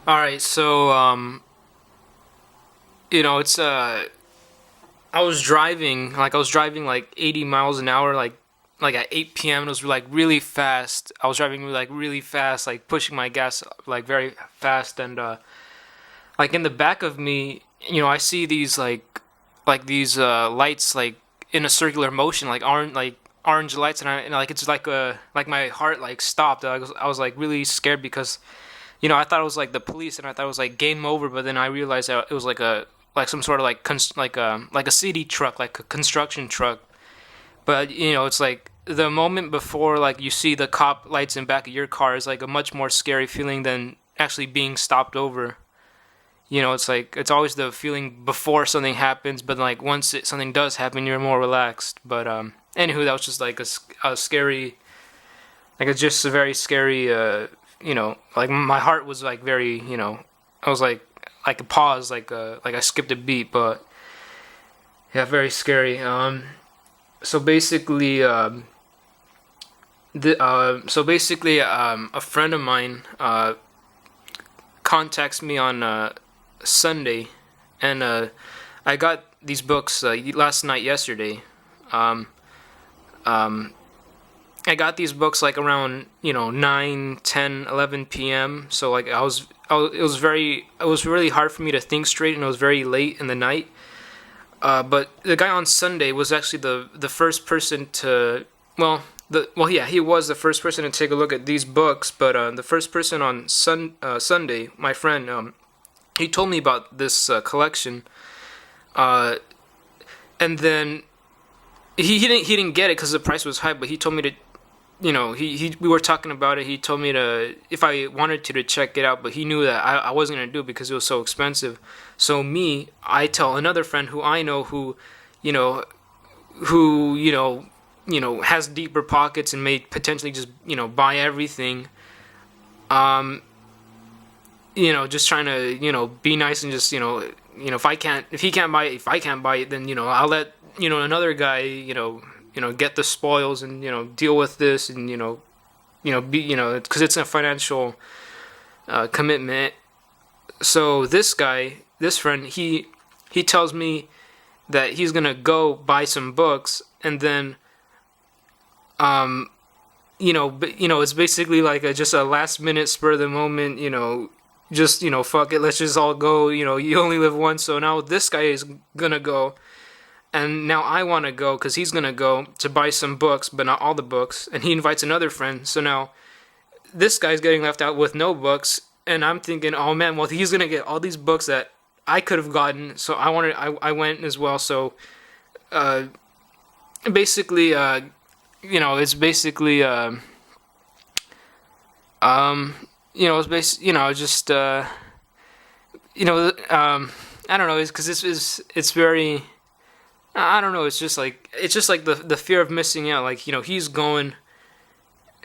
All right, so it's I was driving like 80 miles an hour like at 8 p.m. and it was like really fast. I was driving like really fast, like pushing my gas like very fast and like in the back of me, I see these like these lights like in a circular motion like orange lights and like it's like my heart like stopped. I was like really scared because I thought it was like the police, and I thought it was like game over. But then I realized that it was like some sort of like a city truck, like a construction truck. But it's like the moment before like you see the cop lights in back of your car is like a much more scary feeling than actually being stopped over. It's like it's always the feeling before something happens, but like something does happen, you're more relaxed. But anywho, that was just like a scary, like it's just a very scary like my heart was like very I was like a pause, like I skipped a beat. But yeah, very scary. So basically a friend of mine contacts me on Sunday, and I got these books last night yesterday. um, um, I got these books like around 9, 10, 11 p.m. So like it was really hard for me to think straight, and it was very late in the night. But the guy on Sunday was actually the first person to yeah, he was the first person to take a look at these books. But the first person on Sunday, my friend, he told me about this collection, uh, and then he didn't get it because the price was high. But he told me to he we were talking about it. He told me to if I wanted to check it out, but he knew that I wasn't gonna do it because it was so expensive. So I tell another friend who I know you know, who has deeper pockets and may potentially just buy everything. Um, just trying to be nice and just if he can't buy it, if I can't buy it, then I'll let another guy get the spoils and deal with this, and be because it's a financial commitment. So this friend, he tells me that he's gonna go buy some books, and then it's basically like just a last minute spur of the moment, just fuck it, let's just all go. You only live once. So now this guy is gonna go, and now I want to go because he's gonna go to buy some books, but not all the books. And he invites another friend. So now this guy's getting left out with no books, and I'm thinking, oh man, well he's gonna get all these books that I could have gotten. So I went as well. So uh, basically, it's basically it's just I don't know, it's because it's very, I don't know, it's just like the fear of missing out. Like he's going.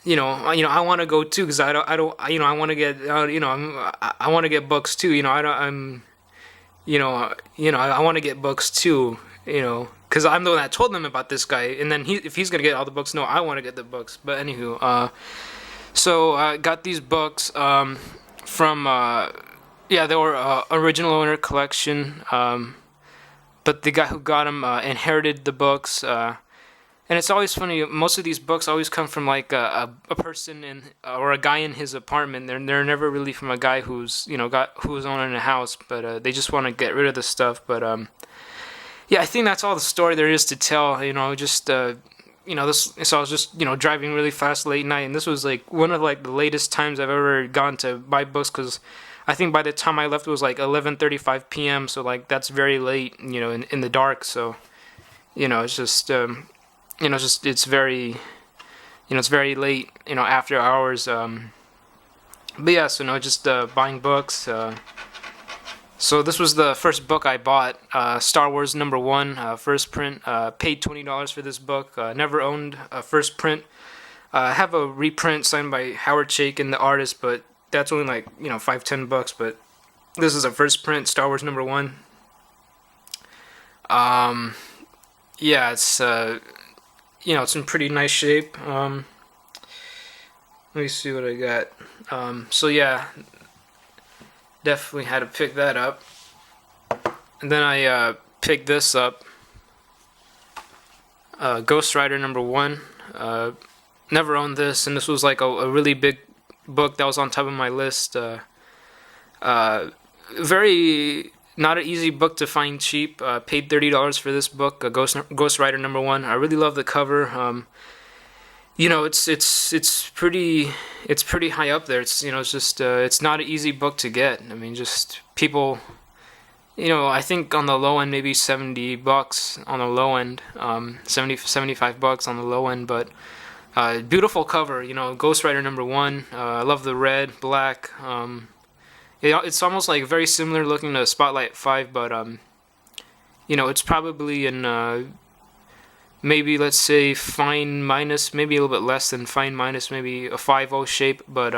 I want to go too because I don't, I want to get, I want to get books too. I don't, I'm, I want to get books too. Because I'm the one that told them about this guy, and then if he's gonna get all the books, no, I want to get the books. But anywho, so I got these books from, yeah, they were original owner collection. But the guy who got them inherited the books. And it's always funny. Most of these books always come from like a person in or a guy in his apartment. They're never really from a guy who's who's owning a house. But they just want to get rid of the stuff. But yeah, I think that's all the story there is to tell. Just this. So I was just driving really fast late night, and this was like one of like the latest times I've ever gone to buy books because I think by the time I left it was like 11:35 p.m. So like that's very late, in the dark. So it's just it's very it's very late, after hours. But yeah, so no, just buying books. So this was the first book I bought, Star Wars #1, first print. Paid $20 for this book. Never owned a first print. I have a reprint signed by Howard Chaykin, the artist, but that's only like $5-10. But this is a first print, Star Wars #1. Um, yeah, it's in pretty nice shape. Let me see what I got. So yeah, definitely had to pick that up. And then I picked this up, Ghost Rider #1. Never owned this, and this was like a really big book that was on top of my list. Very not an easy book to find cheap. Paid $30 for this book, Ghost Rider #1. I really love the cover. It's pretty high up there. It's just it's not an easy book to get. I mean, just people. I think on the low end, maybe $70 on the low end, 75 bucks on the low end, but beautiful cover, Ghost Rider #1. I love the red, black. It's almost like very similar looking to Spotlight 5, but it's probably in maybe, let's say, fine minus, maybe a little bit less than fine minus, maybe a 5.0 shape, but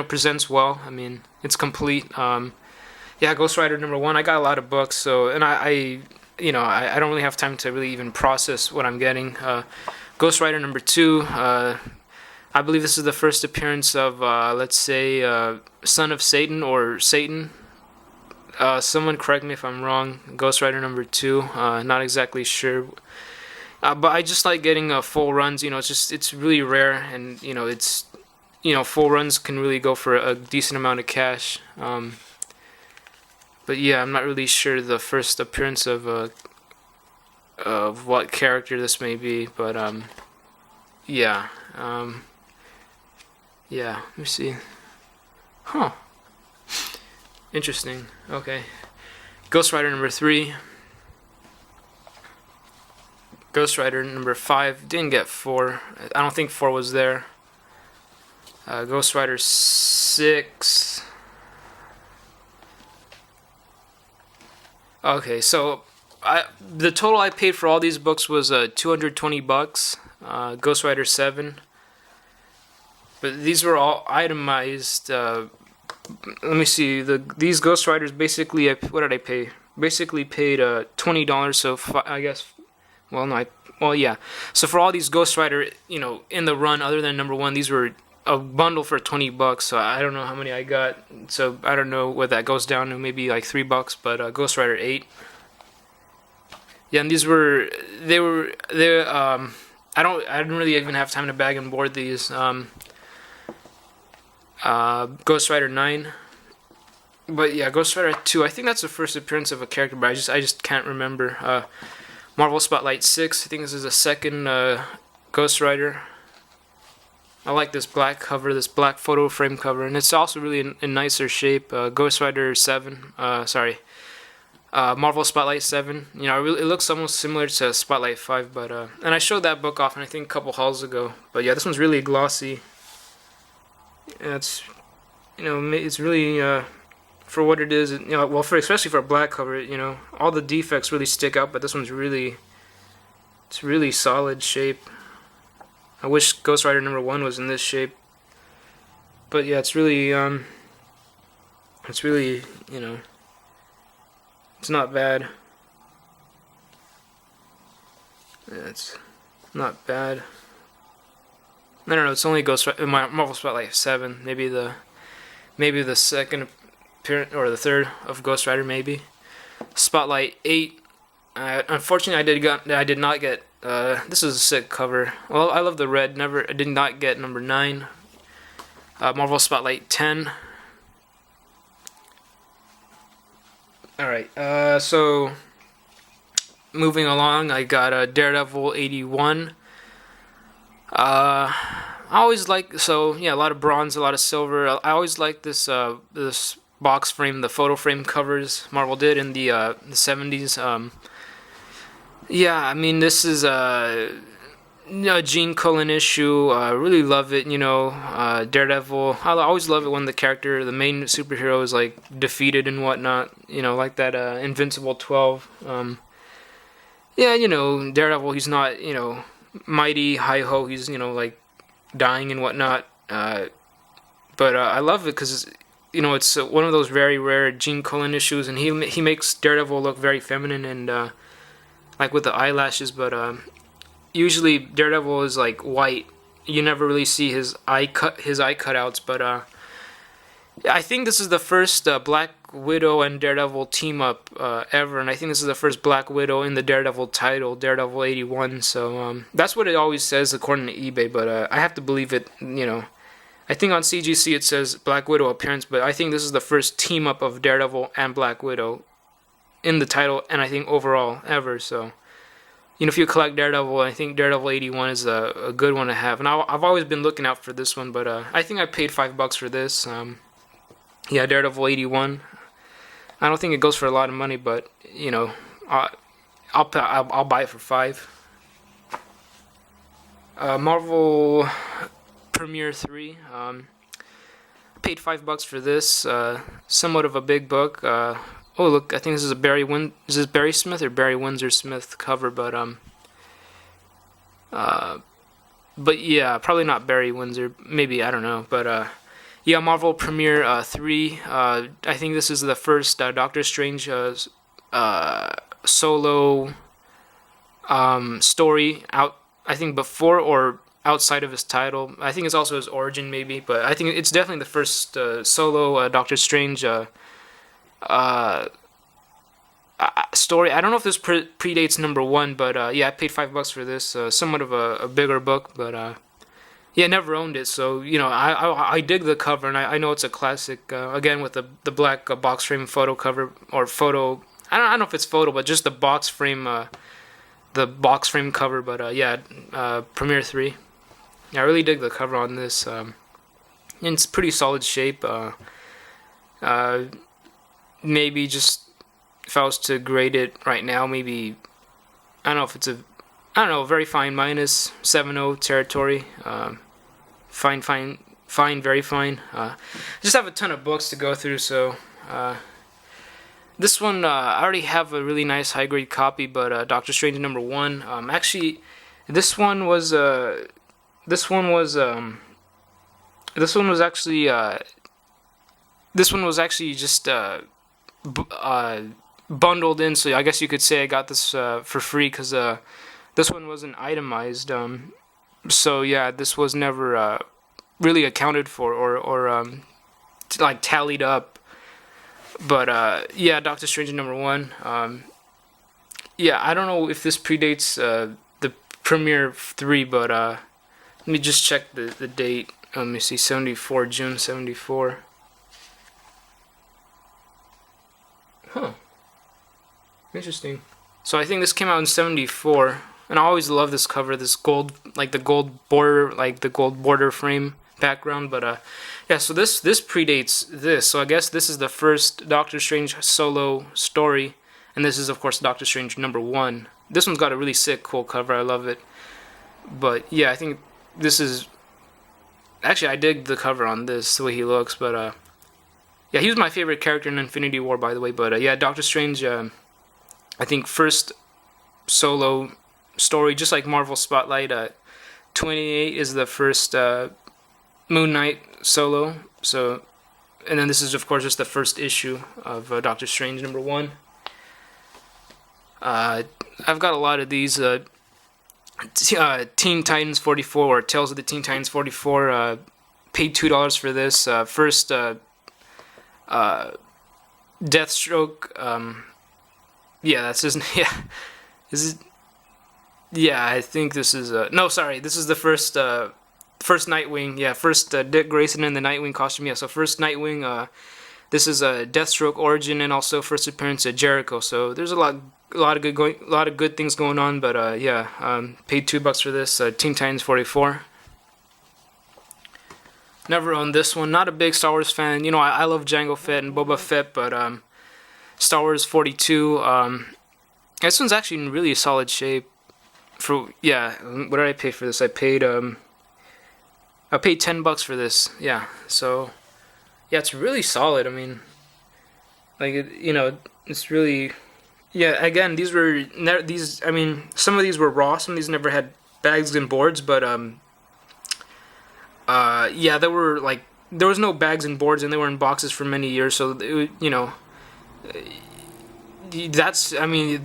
presents well. I mean, it's complete. Yeah, Ghost Rider #1. I got a lot of books, so, and I don't really have time to really even process what I'm getting. Ghost Rider #2. I believe this is the first appearance of, let's say, Son of Satan or Satan. Someone correct me if I'm wrong. Ghost Rider #2. Not exactly sure. But I just like getting full runs. It's really rare, and it's full runs can really go for a decent amount of cash. But yeah, I'm not really sure the first appearance of what character this may be, but yeah, yeah. Let me see. Huh. Interesting. Okay. Ghost Rider #3. Ghost Rider #5. Didn't get 4. I don't think 4 was there. Ghost Rider 6. Okay, so the total I paid for all these books was $220. Ghost Rider 7, but these were all itemized. Let me see. These Ghost Riders basically, what did I pay? Basically paid $20. So I guess, well, no, yeah. So for all these Ghost Rider, in the run, other than #1, these were a bundle for $20. So I don't know how many I got. So I don't know what that goes down to, maybe like $3. But Ghost Rider 8. Yeah, and they I didn't really even have time to bag and board these. Ghost Rider 9. But yeah, Ghost Rider 2. I think that's the first appearance of a character, but I just can't remember. Marvel Spotlight 6. I think this is the second Ghost Rider. I like this black cover, this black photo frame cover, and it's also really in nicer shape. Ghost Rider 7, Marvel Spotlight 7. It looks almost similar to Spotlight 5, but and I showed that book off, and I think a couple hauls ago. But yeah, this one's really glossy. It's it's really for what it is. Well, especially for a black cover, all the defects really stick out, but this one's really solid shape. I wish Ghost Rider #1 was in this shape. But yeah, it's really it's not bad. Yeah, it's not bad. I don't know, it's only Marvel Spotlight 7, maybe the second appearance or the third of Ghost Rider, maybe. Spotlight 8. Unfortunately, I did not get. This is a sick cover. Well, I love the red. I did not get #9. Marvel Spotlight 10. All right. So moving along, I got Daredevil 81. I always like, so yeah, a lot of bronze, a lot of silver. I always like this box frame, the photo frame covers Marvel did in the 70s. Yeah, I mean, this is a Gene Colan issue. I really love it. Daredevil. I always love it when the main superhero, is like defeated and whatnot. Like that Invincible 12. Yeah, Daredevil. He's not mighty hi ho. He's like dying and whatnot. But I love it because it's one of those very rare Gene Colan issues, and he makes Daredevil look very feminine and like with the eyelashes. But usually Daredevil is like white. You never really see his eye cutouts. But I think this is the first Black Widow and Daredevil team up ever, and I think this is the first Black Widow in the Daredevil title, Daredevil 81. So that's what it always says according to eBay, but I have to believe it. I think on CGC it says Black Widow appearance, but I think this is the first team up of Daredevil and Black Widow in the title, and I think overall ever. So if you collect Daredevil, I think Daredevil 81 is a good one to have, and I've always been looking out for this one, but I think I paid $5 for this. Yeah, Daredevil 81. I don't think it goes for a lot of money, but I'll buy it for $5. Marvel Premiere 3. Paid $5 for this. Somewhat of a big book. Oh look, I think this is is this Barry Smith or Barry Windsor Smith cover, but yeah, probably not Barry Windsor. Maybe, I don't know, but yeah, Marvel Premiere 3. I think this is the first Doctor Strange solo story out. I think before or outside of his title. I think it's also his origin, maybe, but I think it's definitely the first solo Doctor Strange story. I don't know if this predates #1, but yeah, I paid $5 for this. Somewhat of a bigger book, but yeah, never owned it, so I dig the cover, and I know it's a classic. Again, with the black box frame photo cover or photo. I don't know if it's photo, but just the box frame cover. But yeah, Premiere 3. Yeah, I really dig the cover on this. And it's pretty solid shape. Maybe just if I was to grade it right now, maybe I don't know if it's very fine minus 7.0 territory. Fine, very fine. Just have a ton of books to go through, so this one I already have a really nice high grade copy, but Doctor Strange #1. Actually, this one was actually just bundled in, so I guess you could say I got this for free because this one wasn't itemized. So yeah, this was never really accounted for or like tallied up. But yeah, Doctor Strange #1. Yeah, I don't know if this predates the Premiere 3, but let me just check the date. Let me see, 74, June 74. Huh. Interesting. So I think this came out in 74. And I always love this cover, this gold, like the gold border frame background. But yeah, so this predates this. So I guess this is the first Doctor Strange solo story, and this is of course Doctor Strange #1. This one's got a really sick, cool cover. I love it. But yeah, I think this is actually I dig the cover on this, the way he looks. But yeah, he was my favorite character in Infinity War, by the way. But yeah, Doctor Strange, I think first solo story, just like Marvel Spotlight. 28 is the first Moon Knight solo. So, and then this is of course just the first issue of Doctor Strange #1. I've got a lot of these. Teen Titans 44 or Tales of the Teen Titans 44. Paid $2 for this. First Deathstroke. Yeah, that's his. Yeah, is it? Yeah, I think this is no, sorry, this is the first Nightwing. Yeah, first Dick Grayson in the Nightwing costume. Yeah, so first Nightwing. This is a Deathstroke origin and also first appearance of Jericho. So there's a lot of good things going on. But yeah, paid $2 for this. Teen Titans 44. Never owned this one. Not a big Star Wars fan. I love Jango Fett and Boba Fett, but Star Wars 42. This one's actually in really solid shape. Yeah, what did I pay for this? I paid $10 for this. Yeah, so yeah, it's really solid. I mean, like it's really, yeah. Again, these. I mean, some of these were raw. Some of these never had bags and boards, but yeah, there was no bags and boards, and they were in boxes for many years. So that's, I mean,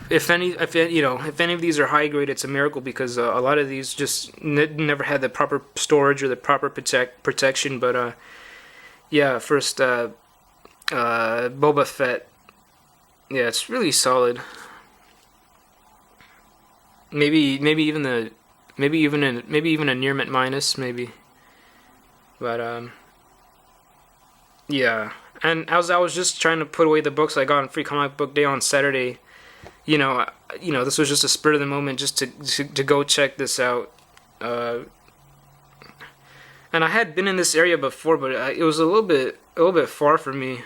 if any of these are high grade, it's a miracle, because a lot of these just never had the proper storage or the proper protection. But Yeah, first Boba Fett. Yeah, it's really solid. Maybe even the maybe even a near mint minus maybe. But yeah. And as I was just trying to put away the books I got on Free Comic Book Day on Saturday, you know, this was just a spur of the moment just to go check this out. Uh, and I had been in this area before, but it was a little bit far for me.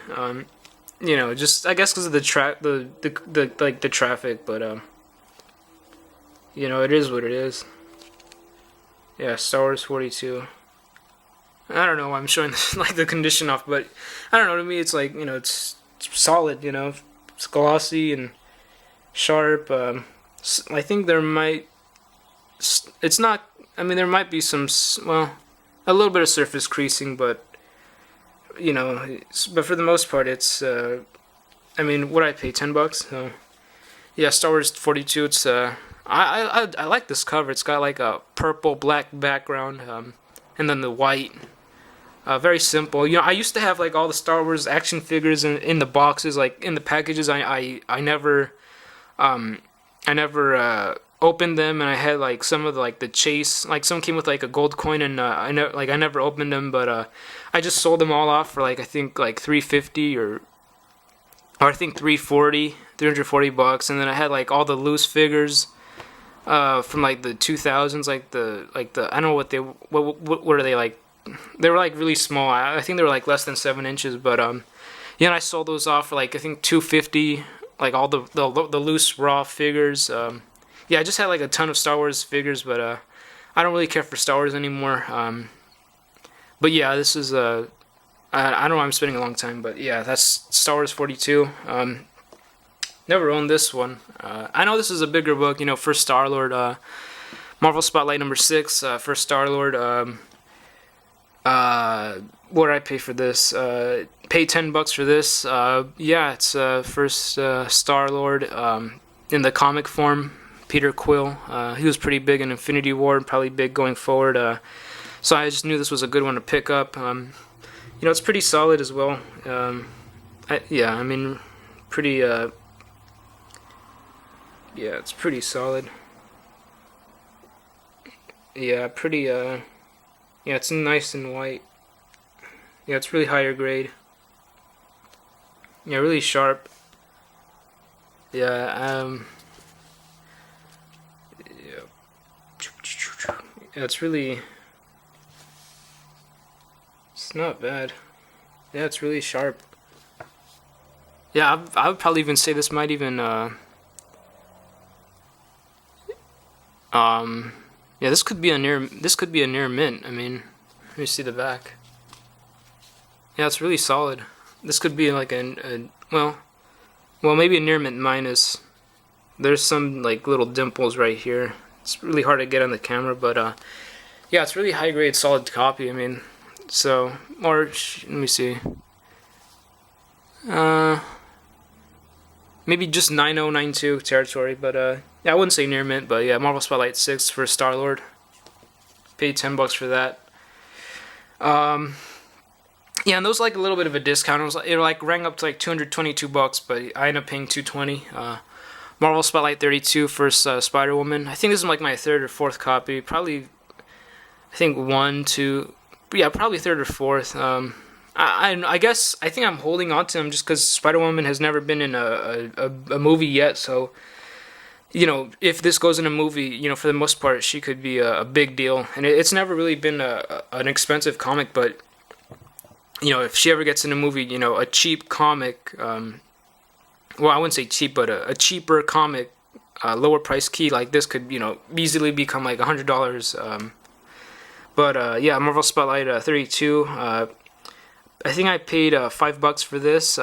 Just I guess because of the traffic, but it is what it is. Yeah, Star Wars 42. I don't know why I'm showing like the condition off, but I don't know. To me, it's like it's solid. It's glossy and sharp. I think there might. It's not. I mean, there might be some. Well, a little bit of surface creasing, but but for the most part, it's. I mean, what I pay $10. So yeah, Star Wars 42. It's. I like this cover. It's got like a purple black background, and then the white. Very simple. I used to have like all the Star Wars action figures in the boxes, like in the packages. I never opened them, and I had like some of the chase. Like some came with like a gold coin, and I never opened them, but I just sold them all off for like I think like 350 or I think 340 bucks, and then I had like all the loose figures from like the 2000s, like the I don't know what are they like. They were like really small. I think they were like less than 7 inches, but and I sold those off for like I think 250, like all the loose raw figures. Yeah, I just had like a ton of Star Wars figures, but I don't really care for Star Wars anymore. But yeah, this is I don't know why I'm spending a long time, but yeah, that's Star Wars 42. Never owned this one. I know this is a bigger book, for Star-Lord. Marvel Spotlight number 6, for Star-Lord. What did I pay for this? Pay $10 for this. Yeah, it's first Star-Lord in the comic form. Peter Quill. He was pretty big in Infinity War, and probably big going forward. So I just knew this was a good one to pick up. It's pretty solid as well. I mean, pretty. Yeah, it's pretty solid. Yeah, pretty. Yeah, it's nice and white. Yeah, it's really higher grade. Yeah, really sharp. Yeah, yeah, it's really. It's not bad. Yeah, it's really sharp. Yeah, I would probably even say this might even. Yeah, this could be a near mint. I mean, let me see the back. Yeah, it's really solid. This could be like well, maybe a near mint minus. There's some like little dimples right here. It's really hard to get on the camera, but yeah, it's really high grade, solid copy. I mean, so let me see. Maybe just 9092 territory, but yeah, I wouldn't say near mint, but yeah, Marvel Spotlight 6 for Star-Lord. Paid $10 for that. Yeah, and those like a little bit of a discount. It like rang up to like $222, but I ended up paying $220. Marvel Spotlight 32 for Spider-Woman. I think this is like my third or fourth copy. Probably, I think probably third or fourth. I guess I think I'm holding on to them just because Spider-Woman has never been in a movie yet. So, if this goes in a movie, for the most part, she could be a big deal. And it's never really been an expensive comic, but if she ever gets in a movie, a cheap comic, well, I wouldn't say cheap, but a cheaper comic, lower price key like this could, easily become like $100. But yeah, Marvel Spotlight 32. I think I paid $5 for this.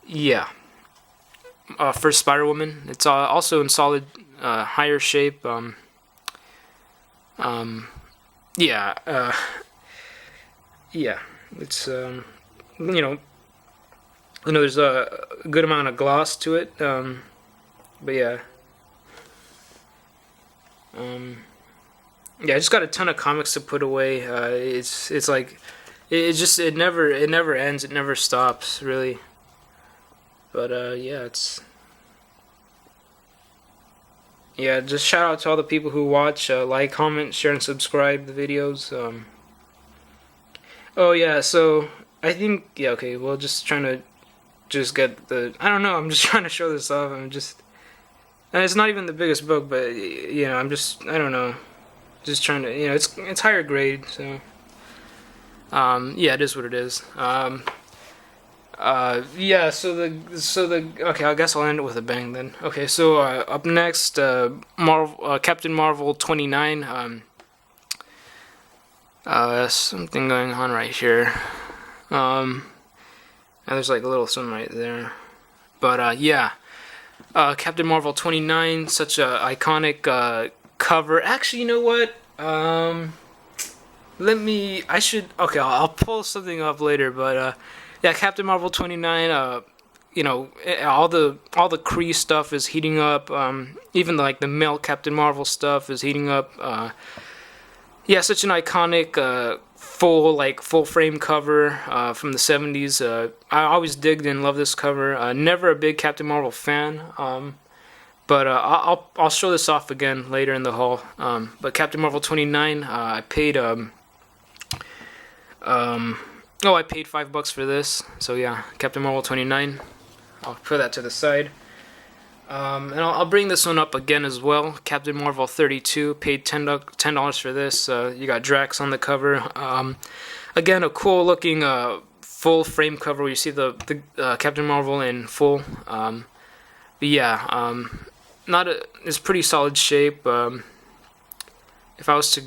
Yeah. For Spider-Woman, it's also in solid, higher shape. Yeah. Yeah. It's there's a good amount of gloss to it. But yeah. Yeah, I just got a ton of comics to put away. It's like, it never ends. It never stops really. But yeah, it's yeah. Just shout out to all the people who watch, like, comment, share, and subscribe the videos. Oh yeah, so I think yeah. Okay, well, just trying to just get the. I don't know. I'm just trying to show this off. I'm just. And it's not even the biggest book, but I'm just. I don't know. Just trying to. It's higher grade, so. Yeah, it is what it is. Yeah. So the okay. I guess I'll end it with a bang then. Okay. So up next, Captain Marvel 29. Something going on right here. And there's like a little something right there. But yeah. Captain Marvel 29, such a iconic cover. Actually, you know what? Okay, I'll pull something up later, but yeah, Captain Marvel 29, all the Kree stuff is heating up. Even like the male Captain Marvel stuff is heating up. Yeah, such an iconic full frame cover from the 70s. I always digged and loved this cover. Never a big Captain Marvel fan. But I'll show this off again later in the haul. But Captain Marvel 29, I paid I paid $5 for this. So yeah, Captain Marvel 29. I'll put that to the side. And I'll bring this one up again as well. Captain Marvel 32, paid $10 for this. You got Drax on the cover. Again, a cool looking full frame cover where you see the Captain Marvel in full. But yeah, it's pretty solid shape. If I was to,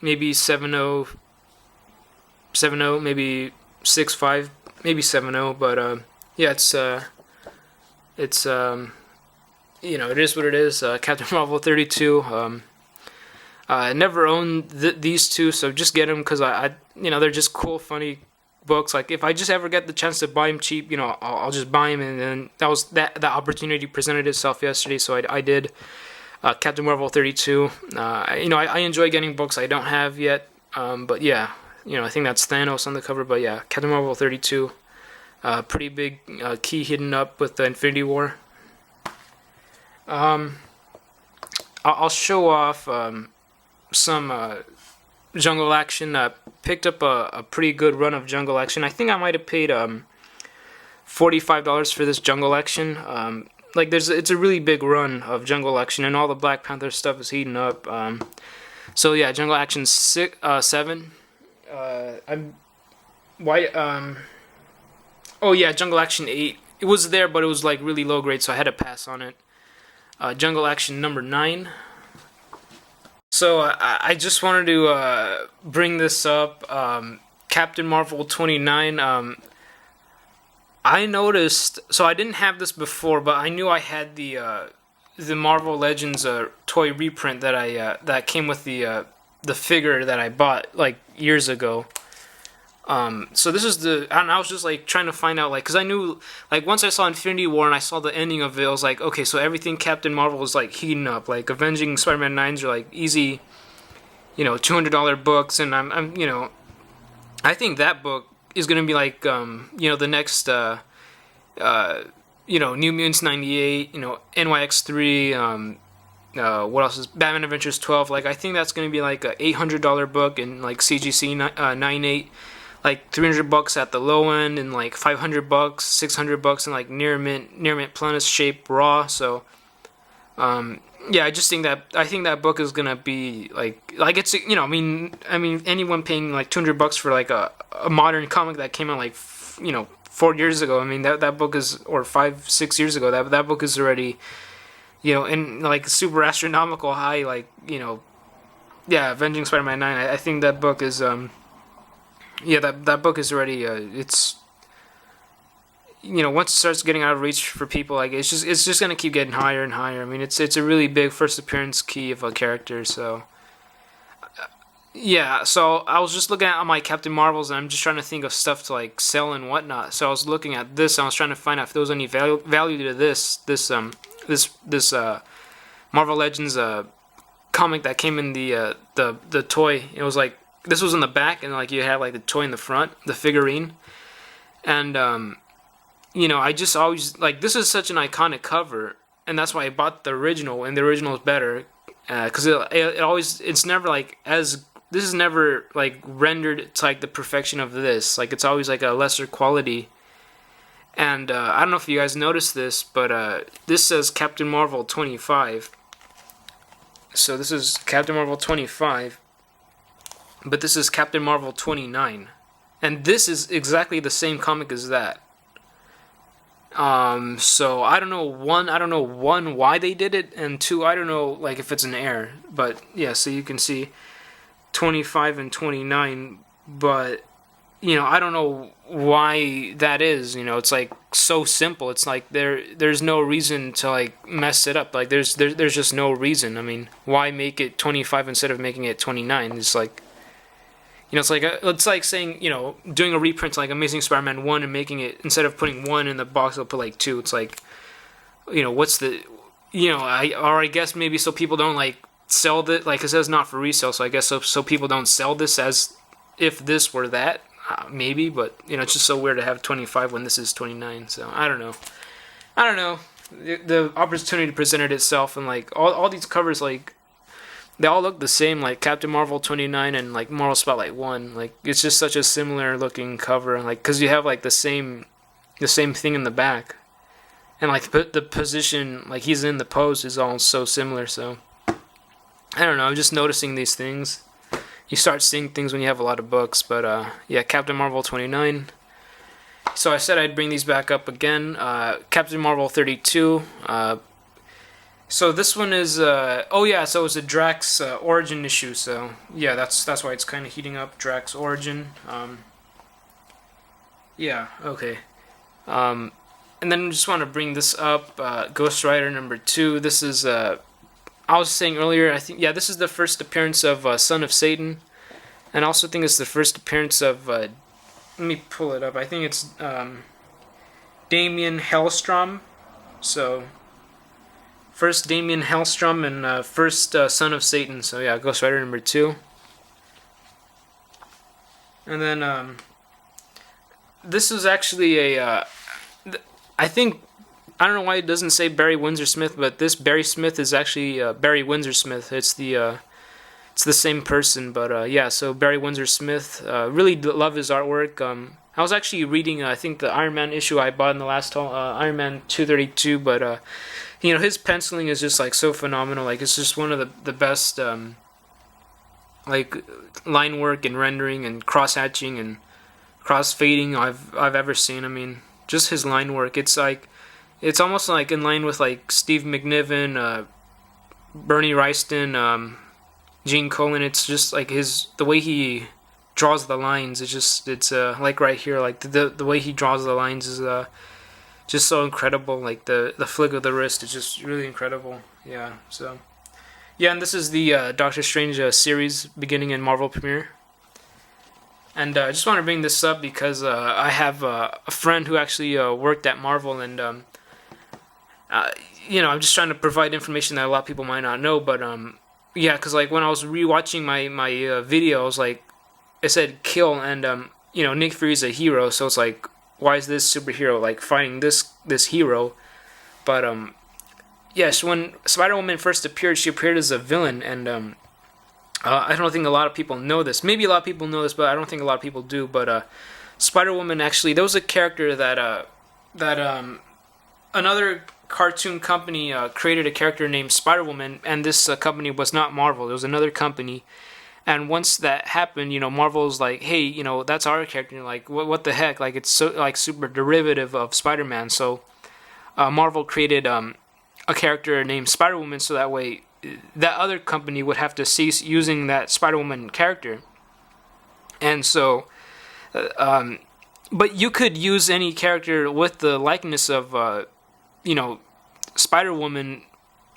maybe 7.0, 7.0, maybe 6.5, maybe 7.0. But yeah, it's it is what it is. Captain Marvel 32. I never owned these two, so just get them because they're just cool, funny books. Like if I just ever get the chance to buy them cheap, I'll just buy them. And then that opportunity presented itself yesterday, so I did. Captain Marvel 32. I enjoy getting books I don't have yet. But yeah, I think that's Thanos on the cover. But yeah, Captain Marvel 32. Pretty big key hidden up with the Infinity War. I'll show off some Jungle Action. Picked up a pretty good run of Jungle Action. I think I might have paid $45 for this Jungle Action. It's a really big run of Jungle Action, and all the Black Panther stuff is heating up. So yeah, Jungle Action 7. Oh yeah, Jungle Action 8. It was there, but it was like really low grade, so I had to pass on it. Jungle Action number 9. So I just wanted to bring this up. Captain Marvel 29. I noticed. So I didn't have this before, but I knew I had the Marvel Legends toy reprint that came with the figure that I bought like years ago. So this is I was just like trying to find out, like, because I knew, like, once I saw Infinity War and I saw the ending of it, I was like, okay, so everything Captain Marvel was like heating up, like Avenging Spider-Man 9s are like easy, $200 books, and I'm I think that book is gonna be like the next New Mutants 98, NYX 3, what else is Batman Adventures 12, like I think that's gonna be like a $800 book, and like CGC 98. Like $300 at the low end, and like $500, $600, and like near mint Planus shape raw. So, yeah, I think that book is gonna be like it's anyone paying like $200 for like a modern comic that came out like 4 years ago. I mean that book is, or 5-6 years ago. That book is already in like super astronomical high. Like yeah, Avenging Spider-Man 9. I think that book is yeah, that book is already it's once it starts getting out of reach for people, like it's just gonna keep getting higher and higher. I mean it's a really big first appearance key of a character. So yeah, so I was just looking at all my Captain Marvels, and I'm just trying to think of stuff to like sell and whatnot. So I was looking at this, and I was trying to find out if there was any value to this Marvel Legends comic that came in the toy. It was like this was in the back, and like you have like the toy in the front, the figurine, and I just always like this is such an iconic cover, and that's why I bought the original, and the original is better because it always it's never like as this is never like rendered to like the perfection of this. Like it's always like a lesser quality. And I don't know if you guys noticed this, but this says Captain Marvel 25. So this is Captain Marvel 25, but this is Captain Marvel 29. And this is exactly the same comic as that. So I don't know one why they did it, and two I don't know like if it's an error. But yeah, so you can see 25 and 29, but I don't know why that is. It's like so simple. It's like there's no reason to like mess it up. Like there's just no reason. I mean, why make it 25 instead of making it 29? It's like it's like saying doing a reprint like Amazing Spider-Man 1 and making it instead of putting 1 in the box, they'll put like 2. It's like what's the I guess maybe so people don't like sell this, like it says not for resale, so I guess so people don't sell this as if this were that. Maybe, but it's just so weird to have 25 when this is 29. So I don't know. The opportunity presented itself, and like all these covers, like they all look the same. Like Captain Marvel 29 and like Marvel Spotlight 1. Like it's just such a similar looking cover. Like because you have like the same thing in the back, and like the position, like he's in the pose, is all so similar. So I don't know. I'm just noticing these things. You start seeing things when you have a lot of books, but yeah, Captain Marvel 29. So I said I'd bring these back up again. Captain Marvel 32. So this one is so it's a Drax origin issue. So yeah, that's why it's kind of heating up. Drax origin. Yeah, okay. And then I just want to bring this up. Ghost Rider number 2. This is I was saying earlier, I think, this is the first appearance of Son of Satan. And I also think it's the first appearance of, let me pull it up, I think it's Damien Hellstrom. So, first Damien Hellstrom and first Son of Satan. So yeah, Ghost Rider number 2. And then, this is actually I think, I don't know why it doesn't say Barry Windsor Smith, but this Barry Smith is actually Barry Windsor Smith. It's the same person, but yeah. So Barry Windsor Smith, really love his artwork. I was actually reading, I think the Iron Man issue I bought in the last Iron Man 232, but his penciling is just like so phenomenal. Like it's just one of the best like line work and rendering and cross hatching and cross fading I've ever seen. I mean, just his line work. It's like. It's almost like in line with like Steve McNiven, Bernie Wrightson, Gene Colan. It's just like the way he draws the lines. It's like right here, like the way he draws the lines is just so incredible. Like the flick of the wrist is just really incredible. Yeah. So yeah, and this is the Doctor Strange series beginning in Marvel Premiere. And I just want to bring this up because I have a friend who actually worked at Marvel, and I'm just trying to provide information that a lot of people might not know, but yeah, because like when I was rewatching my videos, like it said kill, and Nick Fury's a hero, so it's like, why is this superhero like fighting this hero? But yes, when Spider-Woman first appeared, she appeared as a villain, and I don't think a lot of people know this. Maybe a lot of people know this, but I don't think a lot of people do. But Spider-Woman actually, there was a character that another cartoon company created a character named Spider-Woman, and this company was not Marvel. It was another company. And once that happened, Marvel's like, hey, that's our character. And like, what the heck? Like, it's so like super derivative of Spider-Man. So Marvel created a character named Spider-Woman, so that way that other company would have to cease using that Spider-Woman character. And so, but you could use any character with the likeness of Spider-Woman,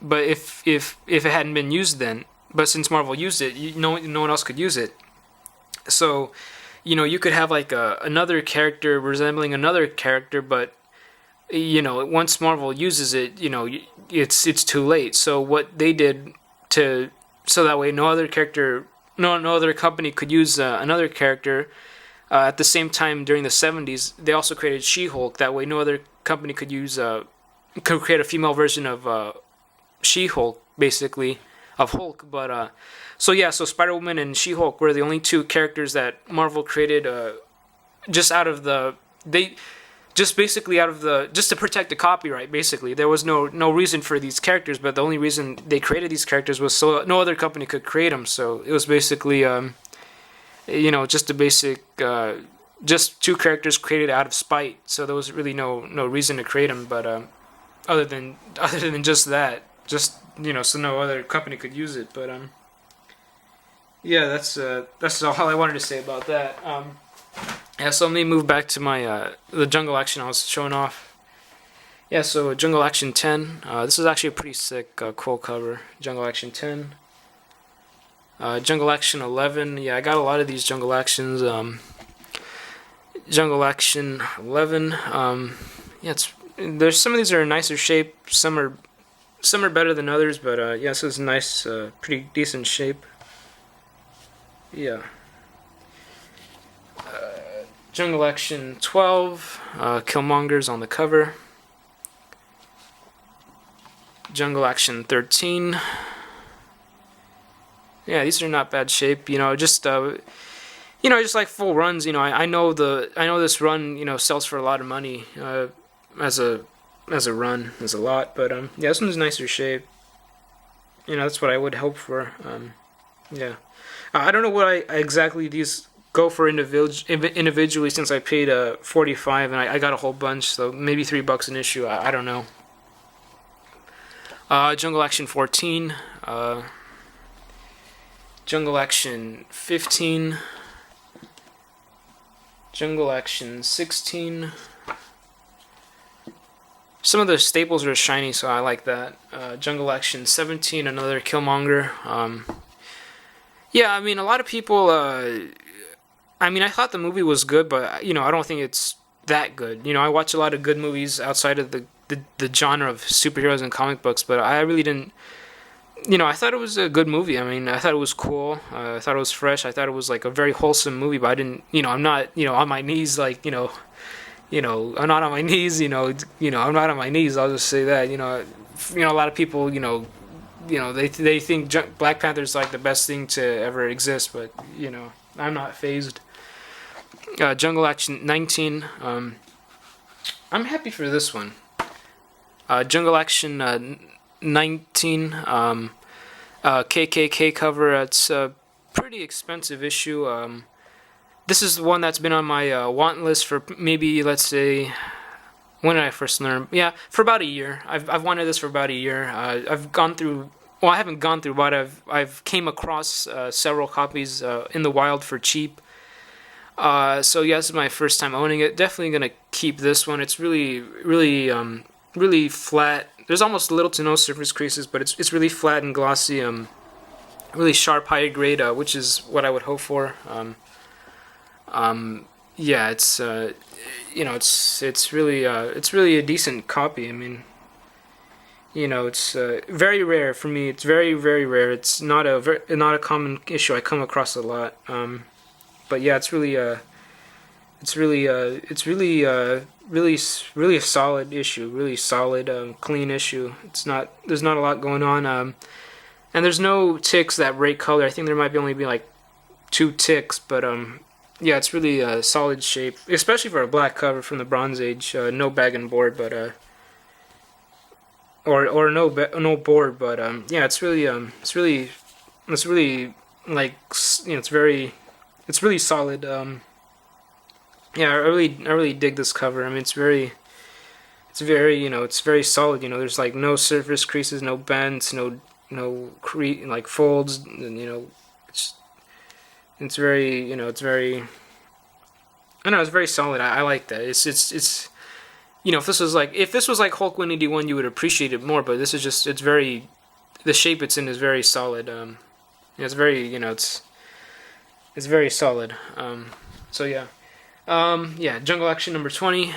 but if it hadn't been used then, but since Marvel used it, no one else could use it. So, you could have like another character resembling another character, but once Marvel uses it, it's too late. So what they did so that way no other character no other company could use another character. At the same time, during the 70s, they also created She-Hulk. That way, no other company could use could create a female version of She-Hulk, basically, of Hulk. But so yeah, so Spider-Woman and She-Hulk were the only two characters that Marvel created just out of the they just basically out of the just to protect the copyright. Basically, there was no reason for these characters, but the only reason they created these characters was so no other company could create them. So it was basically just a basic just two characters created out of spite. So there was really no reason to create them, but other than just that, just so no other company could use it. But yeah, that's all I wanted to say about that. Yeah, so let me move back to my the Jungle Action I was showing off. Yeah, so Jungle Action 10. This is actually a pretty sick, cool cover. Jungle Action 10. Jungle Action 11. Yeah, I got a lot of these Jungle Actions. Jungle Action 11. Yeah, there's some of these are in nicer shape. Some are better than others, but yeah, this is nice, pretty decent shape. Yeah. Jungle Action 12, Killmonger's on the cover. Jungle Action 13. Yeah, these are not bad shape. Just just like full runs. I know this run sells for a lot of money as a run, as a lot. But yeah, this one's nicer shape. That's what I would hope for. Yeah, I don't know what exactly these go for individually, since I paid $45 and I got a whole bunch, so maybe $3 an issue. I don't know. Jungle Action 14, Jungle Action 15, Jungle Action 16. Some of the staples are shiny, so I like that. Jungle Action 17, another Killmonger. Yeah, I mean, a lot of people. I thought the movie was good, but I don't think it's that good. I watch a lot of good movies outside of the genre of superheroes and comic books, but I really didn't. I thought it was a good movie. I thought it was cool. I thought it was fresh. I thought it was like a very wholesome movie, but I didn't. I'm not. On my knees, like. I'm not on my knees. I'm not on my knees. I'll just say that. A lot of people. They think Black Panther's like the best thing to ever exist, but I'm not phased. Jungle Action 19. I'm happy for this one. Jungle Action 19. KKK cover. It's a pretty expensive issue. This is the one that's been on my want list for maybe, let's say, when did I first learn? Yeah, for about a year. I've wanted this for about a year. I've gone through. Well, I haven't gone through, but I've came across several copies in the wild for cheap. So yeah, this is my first time owning it. Definitely gonna keep this one. It's really, really, really flat. There's almost little to no surface creases, but it's really flat and glossy. Really sharp, high grade, which is what I would hope for. Yeah, it's it's really a decent copy. It's very rare for me. It's very, very rare. It's not a common issue I come across a lot. But yeah, it's really really a solid issue. Really solid, clean issue. There's not a lot going on. And there's no ticks that break color. I think there might only be like 2 ticks, but yeah, it's really a solid shape, especially for a black cover from the Bronze Age. No bag and board, but or no board, but yeah, it's really like it's really solid. Yeah, I really dig this cover. It's very it's very solid. There's like no surface creases, no bends, no like folds, and it's very it's very I don't know, it's very solid. I like that. It's if this was like Hulk 181, you would appreciate it more, but this is just the shape it's in is very solid. It's very it's very solid. So yeah. Yeah, Jungle Action number 20.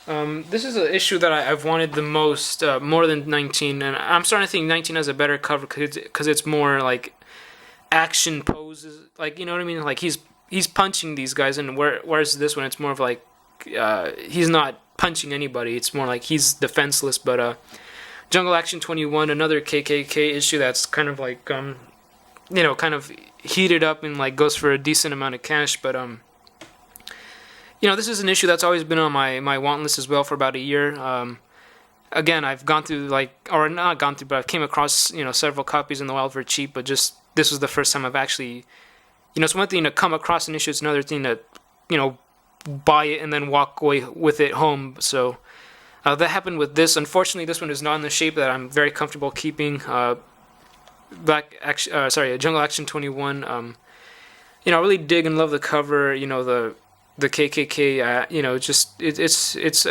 This is an issue that I've wanted the most, more than 19, and I'm starting to think 19 has a better cover because it's more like action poses, like, you know what I mean? Like he's punching these guys, and whereas this one it's more of like he's not punching anybody. It's more like he's defenseless. But Jungle Action 21, another KKK issue that's kind of like kind of heated up and like goes for a decent amount of cash. But this is an issue that's always been on my want list as well for about a year. Again, I've gone through or not gone through, but I've came across several copies in the wild for cheap. But just this was the first time I've actually, it's one thing to come across an issue, it's another thing to, buy it and then walk away with it home. So that happened with this. Unfortunately, this one is not in the shape that I'm very comfortable keeping. Jungle Action 21. I really dig and love the cover. The KKK. It's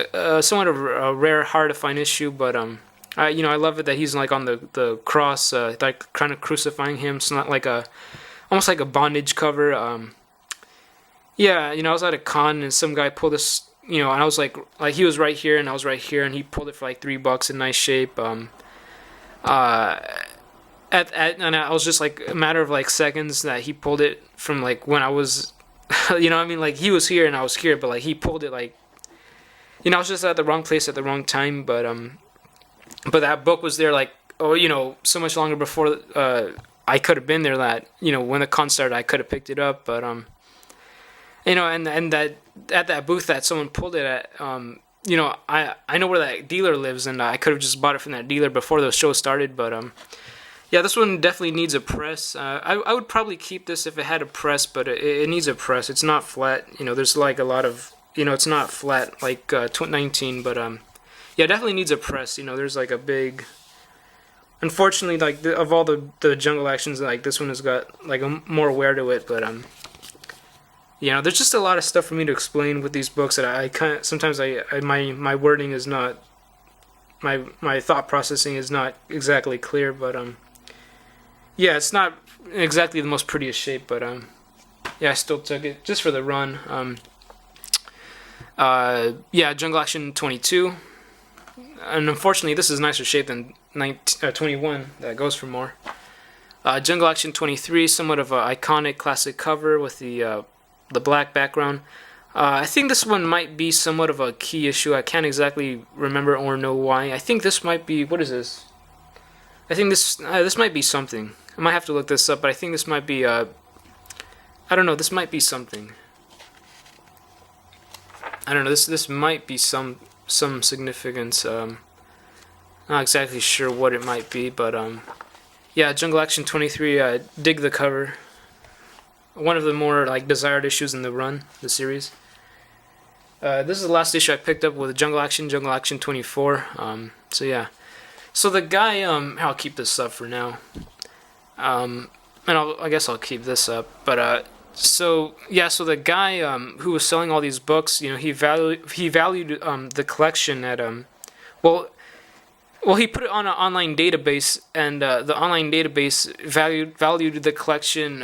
somewhat of a rare, hard to find issue, but I love it that he's like on the cross, like kind of crucifying him. It's not like almost like a bondage cover. I was at a con and some guy pulled this, and I was like he was right here and I was right here, and he pulled it for like $3 in nice shape. And I was just like a matter of like seconds that he pulled it from like when I was, like he was here and I was here, but like he pulled it like, I was just at the wrong place at the wrong time. But that book was there like, so much longer before I could have been there. That when the con started, I could have picked it up. But and that at that booth that someone pulled it at, I know where that dealer lives, and I could have just bought it from that dealer before the show started. But this one definitely needs a press. I would probably keep this if it had a press, but it needs a press. It's not flat. There's like a lot of, it's not flat like 19, but it definitely needs a press. There's like a big. Unfortunately, like of all the Jungle Actions, like this one has got like more wear to it, but there's just a lot of stuff for me to explain with these books that I kind of sometimes my wording is not, my thought processing is not exactly clear, but it's not exactly the most prettiest shape, but I still took it just for the run. Jungle Action 22, and unfortunately this is nicer shape than 21 that goes for more. Jungle Action 23, somewhat of an iconic classic cover with the black background. I think this one might be somewhat of a key issue. I can't exactly remember or know why. I think this might be, what is this? I think this might be something. I might have to look this up, but I think this might be I don't know. This might be something. I don't know. This might be some significance. Not exactly sure what it might be, but Jungle Action 23. Dig the cover. One of the more like desired issues in the series. This is the last issue I picked up with Jungle Action 24. So the guy, I'll keep this up for now. And I guess I'll keep this up. But so the guy who was selling all these books, he valued the collection at he put it on an online database, and the online database valued the collection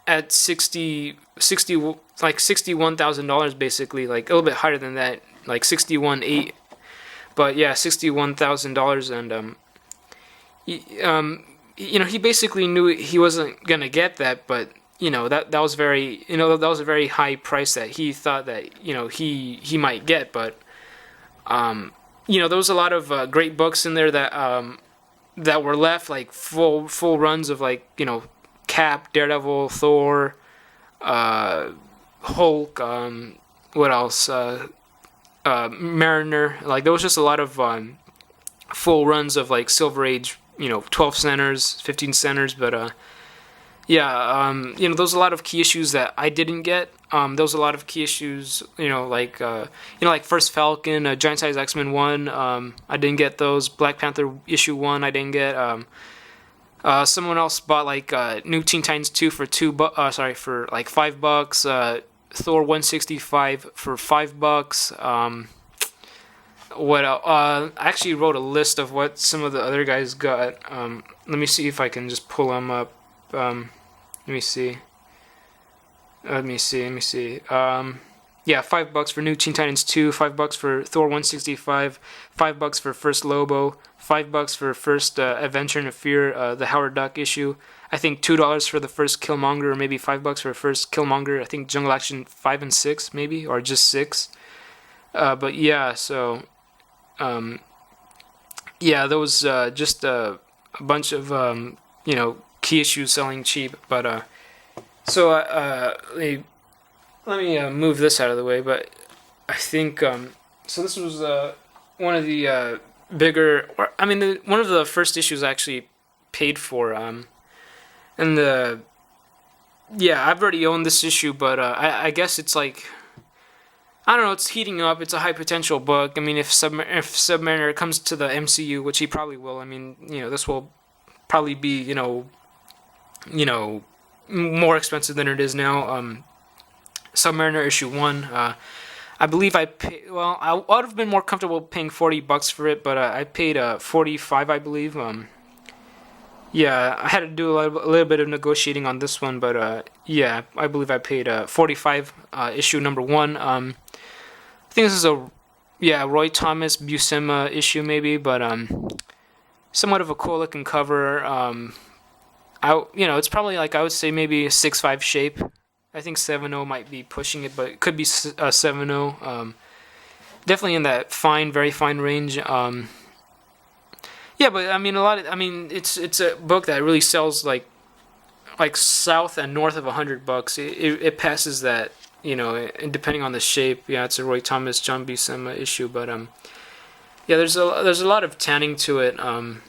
at $61,000 basically, like a little bit higher than that, like 61.8. But $61,000, and he basically knew he wasn't gonna get that, but that was very that was a very high price that he thought that he might get. But there was a lot of great books in there that were left, like full runs of like Cap, Daredevil, Thor, Hulk, what else? Mariner. Like there was just a lot of full runs of like Silver Age, 12 centers, 15 centers, but there was a lot of key issues that I didn't get. There was a lot of key issues, like First Falcon, Giant Size X-Men 1. I didn't get those. Black Panther issue 1. I didn't get. Someone else bought like New Teen Titans 2 for for like $5. Thor 165 for $5. What else? I actually wrote a list of what some of the other guys got. Let me see if I can just pull them up. Let me see. yeah, $5 for New Teen Titans 2, $5 for Thor 165, $5 for First Lobo, $5 for First Adventure in Fear, the Howard Duck issue. I think $2 for the first Killmonger, or maybe $5 for the first Killmonger. I think Jungle Action 5 and 6, maybe, or just 6. But yeah, so yeah, there was just a bunch of key issues selling cheap. But so let me move this out of the way. But I think so. This was one of the bigger. One of the first issues I actually paid for. And I've already owned this issue, but I guess it's like, I don't know, it's heating up. It's a high potential book. I mean, if Submariner comes to the MCU, which he probably will, I mean, this will probably be, more expensive than it is now. Submariner issue 1, I believe I would have been more comfortable paying $40 for it, but I paid $45, I believe. Yeah, I had to do a little bit of negotiating on this one, but yeah, I believe I paid $45, issue number 1. I think this is a Roy Thomas Buscema issue maybe, but somewhat of a cool looking cover. It's probably like, I would say maybe a 6.5 shape. I think 7.0 might be pushing it, but it could be 7.0. Definitely in that very fine range. Yeah, but I mean, it's a book that really sells like south and north of $100. It passes that, and depending on the shape. Yeah, it's a Roy Thomas, John Buscema issue, but yeah, there's a lot of tanning to it. And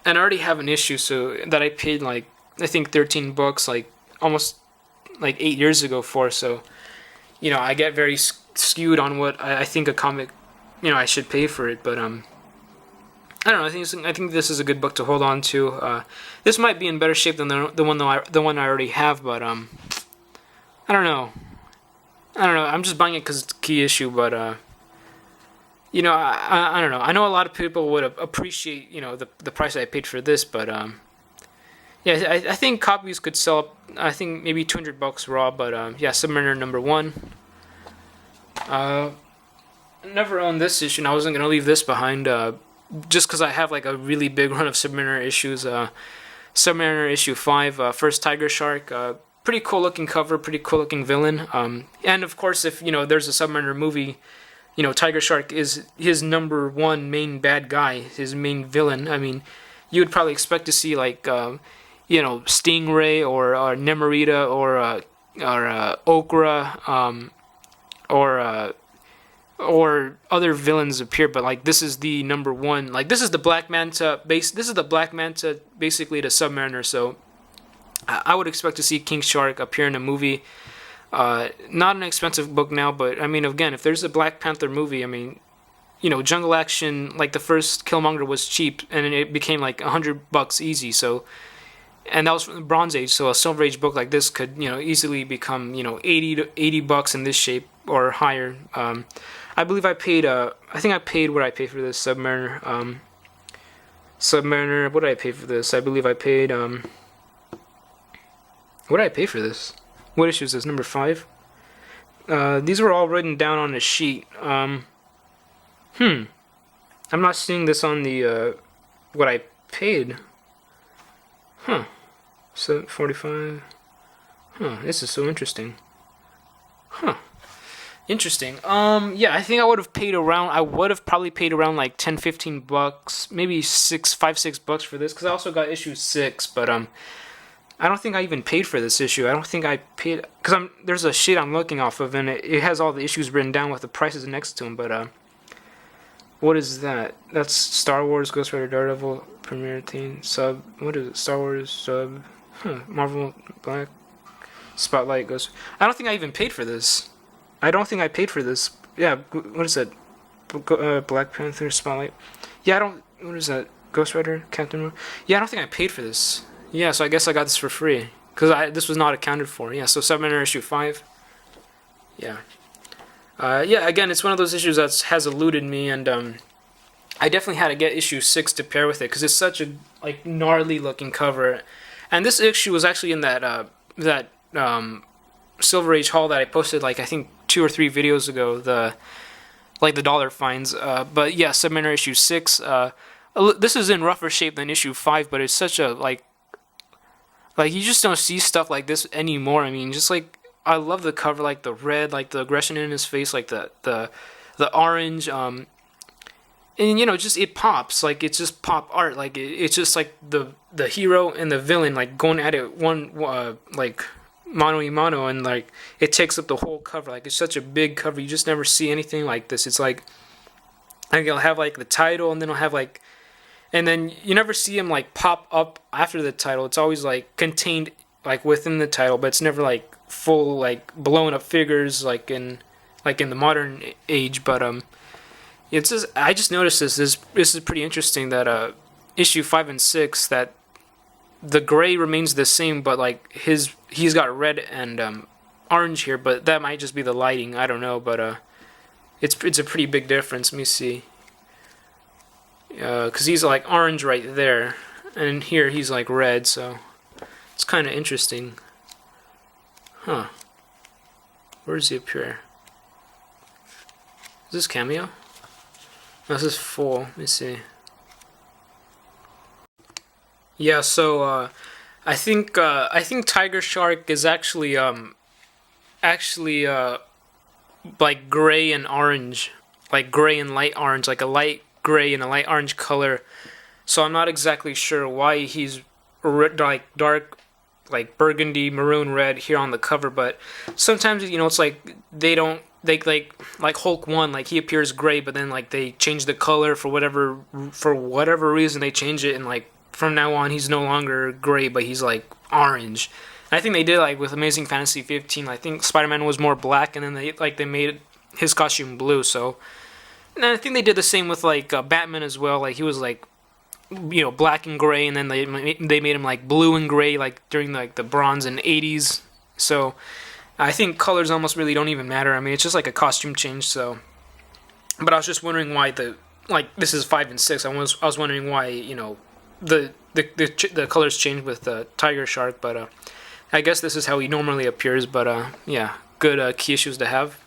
I already have an issue so that I paid I think $13, almost 8 years ago for. So, I get very skewed on what I think a comic, I should pay for it, but I don't know. I think this is a good book to hold on to. This might be in better shape than the one I already have, but I don't know. I'm just buying it because it's a key issue, but I don't know. I know a lot of people would appreciate the price I paid for this, but yeah, I think copies could sell up. I think maybe $200 raw, but yeah, Submariner number 1. Never owned this issue, and I wasn't gonna leave this behind. Just because I have a really big run of Submariner issues. Submariner issue 5, first Tiger Shark. Pretty cool looking cover, pretty cool looking villain. And of course, if there's a Submariner movie, Tiger Shark is his number 1 main bad guy, his main villain. I mean, you would probably expect to see Stingray or Nemorita or Okra or other villains appear, but this is the number 1. This is the Black Manta base. This is the Black Manta basically to Submariner. So I would expect to see King Shark appear in a movie. Not an expensive book now, but I mean, again, if there's a Black Panther movie, I mean, Jungle Action, the first Killmonger was cheap, and it became $100 easy. So, and that was from the Bronze Age. So a Silver Age book like this could easily become $80 in this shape or higher. I believe I paid. I think I paid what I paid for this Submariner. Submariner. What did I pay for this? I believe I paid. What did I pay for this? What issue is this? Number 5. These were all written down on a sheet. I'm not seeing this on the what I paid. Huh. So 45. Huh. This is so interesting. Huh. Interesting. Yeah, I think I would have probably paid around $10-15, maybe $6 for this, because I also got issue 6, but I don't think I even paid for this issue. I don't think I paid, because there's a sheet I'm looking off of, and it has all the issues written down with the prices next to them, but what is that? That's Star Wars, Ghost Rider, Daredevil, Premiere Teen, Sub, what is it? Star Wars, Sub, Marvel, Black, Spotlight, Ghost. I don't think I even paid for this. I don't think I paid for this. Yeah, what is that? Black Panther, Spotlight. Yeah, I don't. What is that? Ghost Rider, Captain Marvel. Yeah, I don't think I paid for this. Yeah, so I guess I got this for free because this was not accounted for. Yeah, so Submariner issue 5. Yeah. Yeah. Again, it's one of those issues that has eluded me, and I definitely had to get issue 6 to pair with it because it's such a gnarly looking cover, and this issue was actually in that Silver Age haul that I posted I think 2 or 3 videos ago, the dollar finds. But yeah, Submariner issue 6. This is in rougher shape than issue 5, but it's such a like you just don't see stuff like this anymore. I mean, just like I love the cover, like the red, like the aggression in his face, like the orange, and just it pops, like it's just pop art, like it's just like the hero and the villain like going at it one like mano a mano, and like it takes up the whole cover. Like it's such a big cover, you just never see anything like this. It's like I'll have like the title, and then I'll have like, and then you never see him like pop up after the title. It's always like contained like within the title, but it's never like full like blown up figures like in the modern age. But it's just, I just noticed this is pretty interesting that issue 5 and 6, that the gray remains the same, but like he's got red and orange here, but that might just be the lighting, I don't know. But it's a pretty big difference. Let me see, because he's like orange right there, and here he's like red, so it's kind of interesting. Huh. Where does he appear? Is this cameo? No, this is full. Let me see. Yeah, so I think Tiger Shark is actually like gray and orange, like gray and light orange, like a light gray and a light orange color. So I'm not exactly sure why he's like dark, like burgundy, maroon, red here on the cover. But sometimes it's like they like Hulk 1, like he appears gray, but then like they change the color for whatever reason. They change it, and like from now on he's no longer gray, but he's like orange. And I think they did like with Amazing Fantasy 15. I think Spider-Man was more black, and then they made his costume blue. So, and I think they did the same with like Batman as well. Like he was like black and gray, and then they made him like blue and gray like during like the Bronze and 80s. So I think colors almost really don't even matter. I mean, it's just like a costume change. So, but I was just wondering why this is 5 and 6. I was wondering why the colors changed with Tiger Shark. But I guess this is how he normally appears. But yeah, good key issues to have.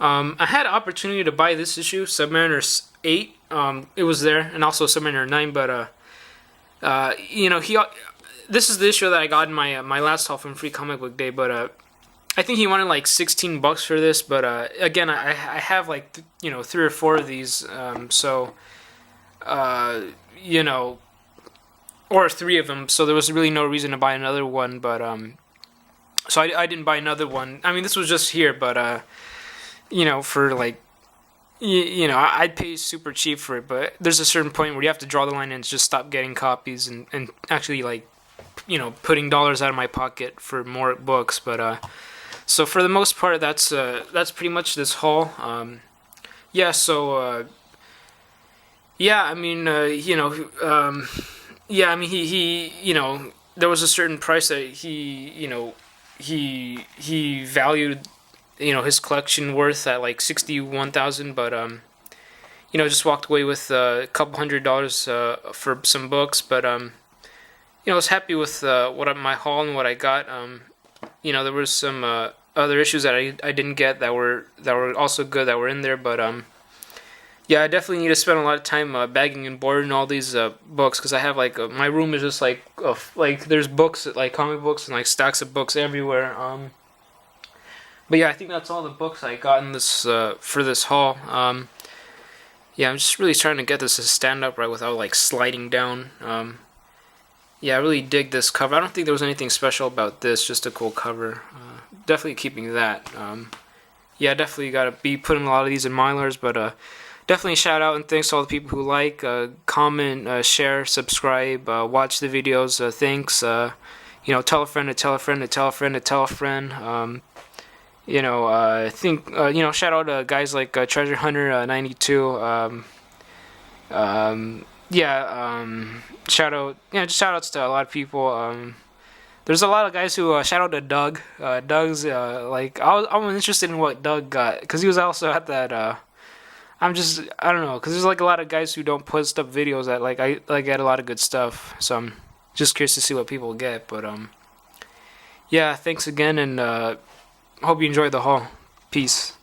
I had an opportunity to buy this issue, Submariner 8. It was there, and also Submariner 9. But this is the issue that I got in my last haul from Free Comic Book Day. But I think he wanted like $16 for this. But again, I have like 3 or 4 of these. Or 3 of them. So there was really no reason to buy another one. But so I didn't buy another one. I mean, this was just here, but for like, I'd pay super cheap for it, but there's a certain point where you have to draw the line and just stop getting copies and actually like, putting dollars out of my pocket for more books. But so for the most part, that's pretty much this haul. Yeah. So yeah, I mean, yeah, I mean, he there was a certain price that he valued his collection worth at like 61,000, but just walked away with a couple $100 for some books. But I was happy with my haul and what I got. There was some other issues that I didn't get that were also good that were in there. But yeah, I definitely need to spend a lot of time bagging and boarding all these books, because I have like my room is just like there's books, like comic books, and like stacks of books everywhere. But yeah, I think that's all the books I got in this for this haul. Yeah, I'm just really trying to get this to stand up right without like sliding down. Yeah, I really dig this cover. I don't think there was anything special about this, just a cool cover. Definitely keeping that. Yeah, definitely got to be putting a lot of these in Mylars, but definitely shout out and thanks to all the people who like, comment, share, subscribe, watch the videos. Thanks. Tell a friend to tell a friend to tell a friend to tell a friend. I think, shout out to guys like Treasure Hunter 92. Shout out, just shout outs to a lot of people. There's a lot of guys who shout out to Doug. Doug's I'm interested in what Doug got, because he was also at that. I don't know, because there's like a lot of guys who don't post up videos that I get a lot of good stuff. So I'm just curious to see what people get. But yeah, thanks again, and hope you enjoyed the haul. Peace.